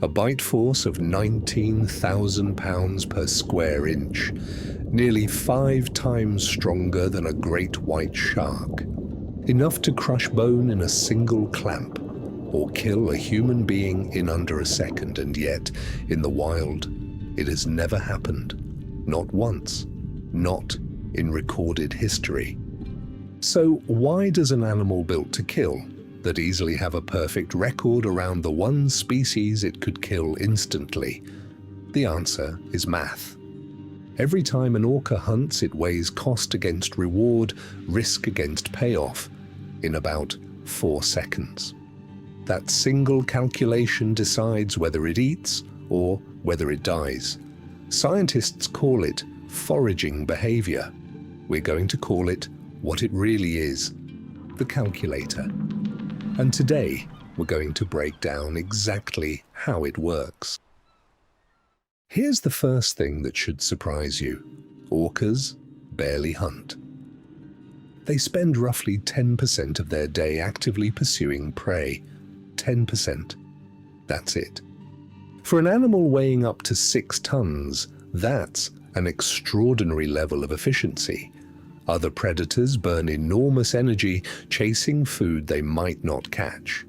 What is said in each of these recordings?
a bite force of 19,000 pounds per square inch, nearly 5 times stronger than a great white shark. Enough to crush bone in a single clamp, or kill a human being in under a second, and yet, in the wild, it has never happened. Not once. Not in recorded history. So why does an animal built to kill that easily have a perfect record around the one species it could kill instantly? The answer is math. Every time an orca hunts, it weighs cost against reward, risk against payoff, in about 4 seconds. That single calculation decides whether it eats or whether it dies. Scientists call it foraging behavior. We're going to call it what it really is, the calculator. And today, we're going to break down exactly how it works. Here's the first thing that should surprise you. Orcas barely hunt. They spend roughly 10% of their day actively pursuing prey. 10%. That's it. For an animal weighing up to 6 tons, that's an extraordinary level of efficiency. Other predators burn enormous energy chasing food they might not catch.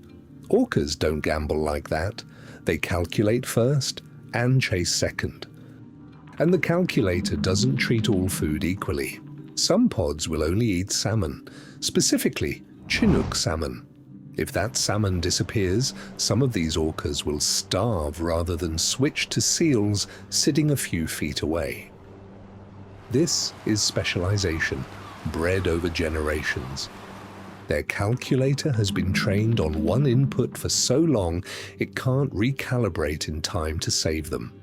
Orcas don't gamble like that. They calculate first and chase second. And the calculator doesn't treat all food equally. Some pods will only eat salmon, specifically Chinook salmon. If that salmon disappears, some of these orcas will starve rather than switch to seals sitting a few feet away. This is specialization, bred over generations. Their calculator has been trained on one input for so long it can't recalibrate in time to save them.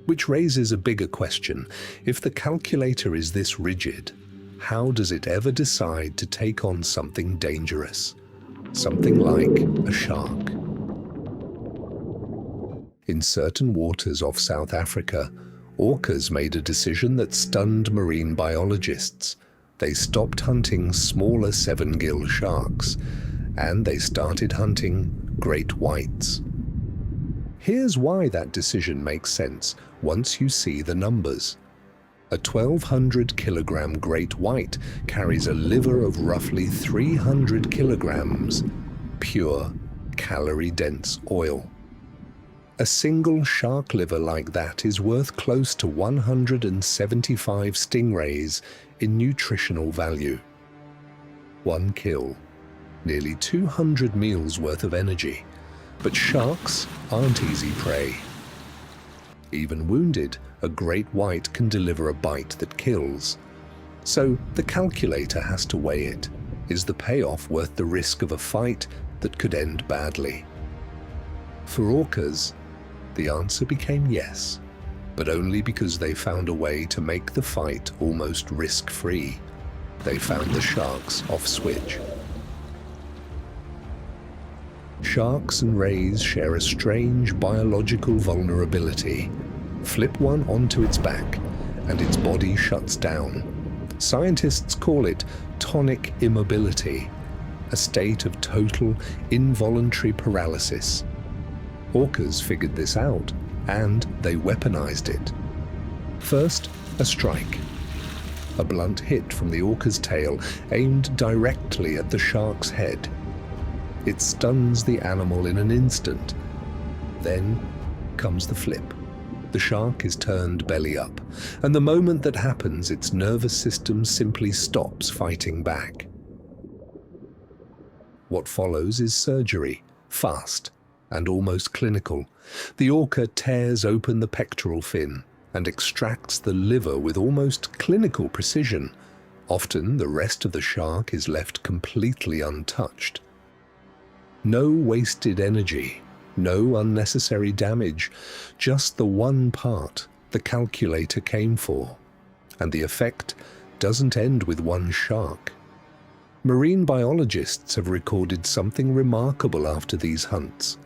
Which raises a bigger question. If the calculator is this rigid, how does it ever decide to take on something dangerous? Something like a shark. In certain waters off South Africa, orcas made a decision that stunned marine biologists. They stopped hunting smaller 7-gill sharks, and they started hunting great whites. Here's why that decision makes sense once you see the numbers. A 1,200-kilogram great white carries a liver of roughly 300 kilograms, pure, calorie-dense oil. A single shark liver like that is worth close to 175 stingrays in nutritional value. One kill, nearly 200 meals worth of energy. But sharks aren't easy prey. Even wounded, a great white can deliver a bite that kills. So the calculator has to weigh it. Is the payoff worth the risk of a fight that could end badly? For orcas, the answer became yes, but only because they found a way to make the fight almost risk-free. They found the sharks off switch. Sharks and rays share a strange biological vulnerability. Flip one onto its back, and its body shuts down. Scientists call it tonic immobility, a state of total involuntary paralysis. Orcas figured this out, and they weaponized it. First, a strike. A blunt hit from the orca's tail aimed directly at the shark's head. It stuns the animal in an instant. Then comes the flip. The shark is turned belly up, and the moment that happens, its nervous system simply stops fighting back. What follows is surgery, fast and almost clinical. The orca tears open the pectoral fin and extracts the liver with almost clinical precision. Often, the rest of the shark is left completely untouched. No wasted energy, no unnecessary damage, just the one part the calculator came for. And the effect doesn't end with one shark. Marine biologists have recorded something remarkable after these hunts.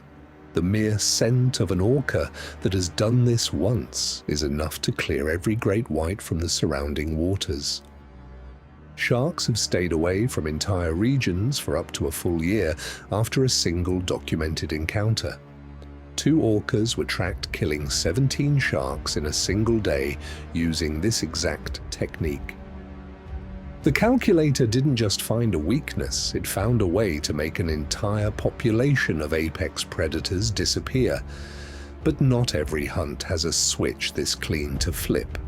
The mere scent of an orca that has done this once is enough to clear every great white from the surrounding waters. Sharks have stayed away from entire regions for up to a full year after a single documented encounter. 2 orcas were tracked killing 17 sharks in a single day using this exact technique. The calculator didn't just find a weakness, it found a way to make an entire population of apex predators disappear. But not every hunt has a switch this clean to flip.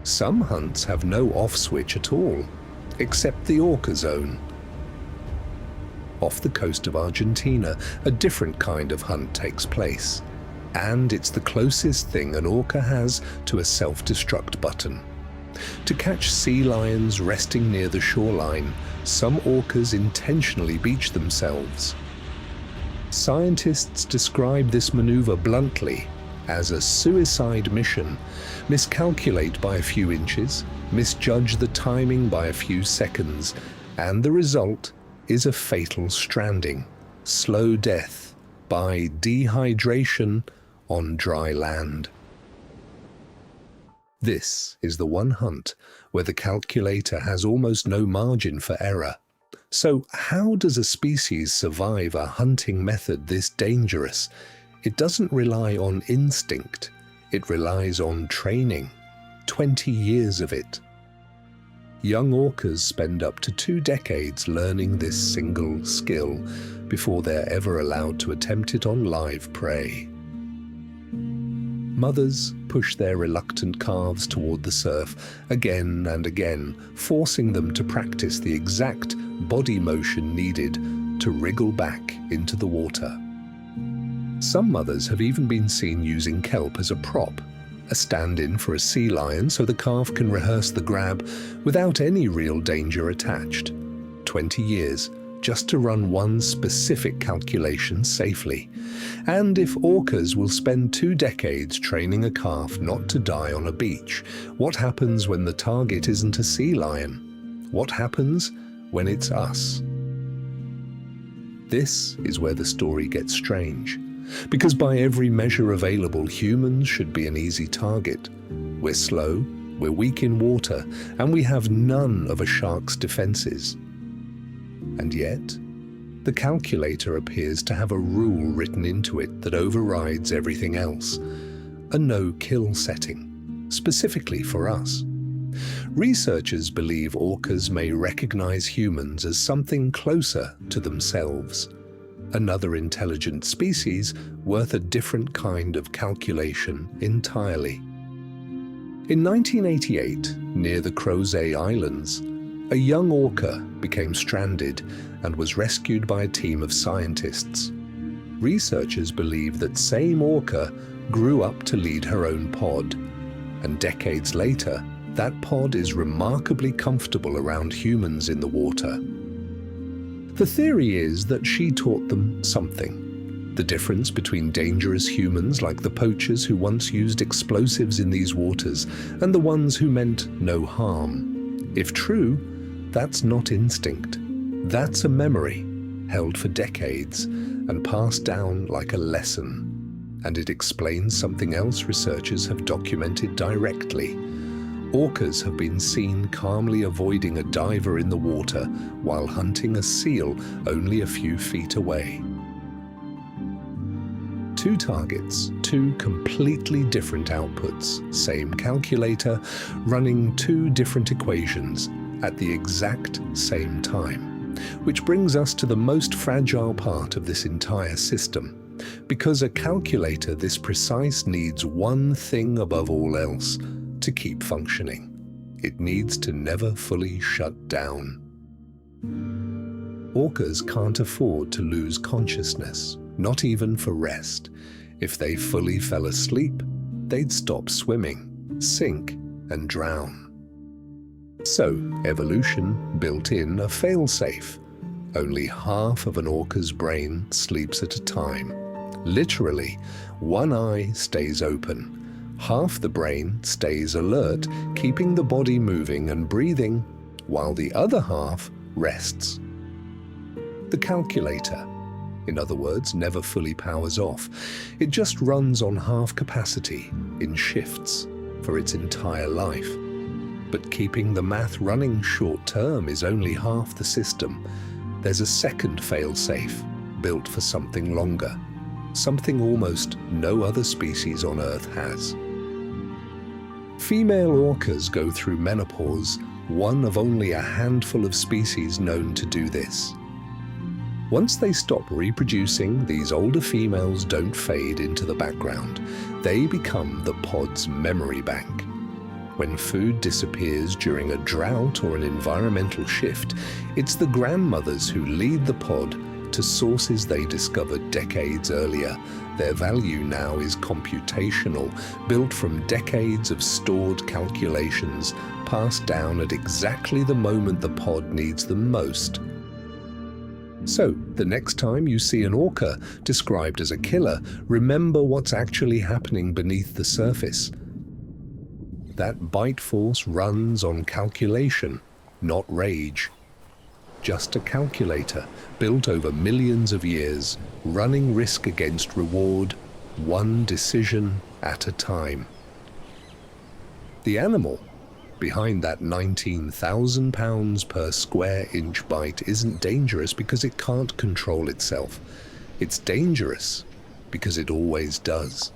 Some hunts have no off switch at all, except the Orca zone. Off the coast of Argentina, a different kind of hunt takes place, and it's the closest thing an orca has to a self-destruct button. To catch sea lions resting near the shoreline, some orcas intentionally beach themselves. Scientists describe this maneuver bluntly as a suicide mission, miscalculate by a few inches, misjudge the timing by a few seconds, and the result is a fatal stranding, slow death by dehydration on dry land. This is the one hunt where the calculator has almost no margin for error. So how does a species survive a hunting method this dangerous? It doesn't rely on instinct, it relies on training, 20 years of it. Young orcas spend up to 2 decades learning this single skill before they're ever allowed to attempt it on live prey. Mothers push their reluctant calves toward the surf again and again, forcing them to practice the exact body motion needed to wriggle back into the water. Some mothers have even been seen using kelp as a prop, a stand-in for a sea lion so the calf can rehearse the grab without any real danger attached. 20 years just to run one specific calculation safely. And if orcas will spend 2 decades training a calf not to die on a beach, what happens when the target isn't a sea lion? What happens when it's us? This is where the story gets strange. Because by every measure available, humans should be an easy target. We're slow, we're weak in water, and we have none of a shark's defenses. And yet, the calculator appears to have a rule written into it that overrides everything else. A no-kill setting, specifically for us. Researchers believe orcas may recognize humans as something closer to themselves. Another intelligent species worth a different kind of calculation entirely. In 1988, near the Crozet Islands, a young orca became stranded and was rescued by a team of scientists. Researchers believe that same orca grew up to lead her own pod, and decades later, that pod is remarkably comfortable around humans in the water. The theory is that she taught them something. The difference between dangerous humans like the poachers who once used explosives in these waters and the ones who meant no harm. If true, that's not instinct. That's a memory, held for decades and passed down like a lesson. And it explains something else researchers have documented directly. Orcas have been seen calmly avoiding a diver in the water while hunting a seal only a few feet away. 2 targets, 2 completely different outputs, same calculator, running 2 different equations at the exact same time. Which brings us to the most fragile part of this entire system. Because a calculator this precise needs one thing above all else to keep functioning. It needs to never fully shut down. Orcas can't afford to lose consciousness, not even for rest. If they fully fell asleep, they'd stop swimming, sink, and drown. So, evolution built in a fail-safe. Only half of an orca's brain sleeps at a time. Literally, one eye stays open. Half the brain stays alert, keeping the body moving and breathing, while the other half rests. The calculator, in other words, never fully powers off. It just runs on half capacity, in shifts, for its entire life. But keeping the math running short-term is only half the system. There's a second fail-safe, built for something longer. something almost no other species on Earth has. Female orcas go through menopause, one of only a handful of species known to do this. Once they stop reproducing, these older females don't fade into the background. They become the pod's memory bank. When food disappears during a drought or an environmental shift, it's the grandmothers who lead the pod to sources they discovered decades earlier. Their value now is computational, built from decades of stored calculations, passed down at exactly the moment the pod needs them most. So, the next time you see an orca described as a killer, remember what's actually happening beneath the surface. That bite force runs on calculation, not rage. Just a calculator built over millions of years, running risk against reward, one decision at a time. The animal behind that 19,000 pounds per square inch bite isn't dangerous because it can't control itself. It's dangerous because it always does.